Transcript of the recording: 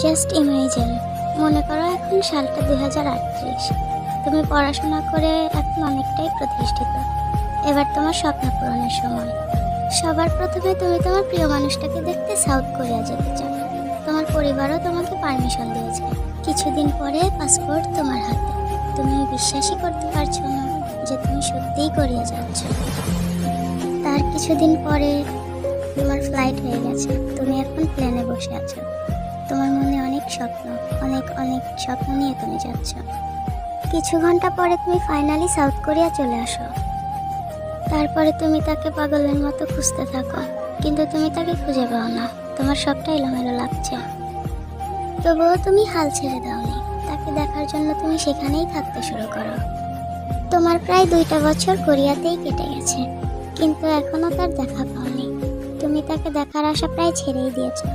Just imagine, মনে করো এখন সালটা 2038। তুমি পড়াশোনা করে এখন অনেকটাই প্রতিষ্ঠিত। এবার তোমার স্বপ্ন পূরণের সময়। সবার প্রথমে তুমি তোমার প্রিয় মানুষটাকে দেখতে সাউথ কোরিয়া যেতে চাও। তোমার পরিবারও তোমাকে পারমিশন দিয়েছে। কিছুদিন পরে পাসপোর্ট তোমার হাতে। তুমি বিশ্বাসই করতে পারছো না যে তুমি সত্যিই কোরিয়া যাচ্ছ। তার কিছুদিন পরে তোমার ফ্লাইট হয়ে গেছে। তুমি এখন প্লেনে বসে আছো। তোমার মনে অনেক স্বপ্ন, অনেক অনেক স্বপ্ন নিয়ে তুমি যাচ্ছ। কিছু ঘন্টা পরে তুমি ফাইনালি সাউথ কোরিয়া চলে আসো। তারপরে তুমি তাকে পাগলের মতো খুঁজতে থাকো, কিন্তু তুমি তাকে খুঁজে পাও না। তোমার সবটা এলোমেলো লাগছে, তবুও তুমি হাল ছেড়ে দাওনি। তাকে দেখার জন্য তুমি সেখানেই থাকতে শুরু করো। তোমার প্রায় 2টা বছর কোরিয়াতেই কেটে গেছে, কিন্তু এখনো তার দেখা পাওনি। তুমি তাকে দেখার আশা প্রায় ছেড়েই দিয়েছো।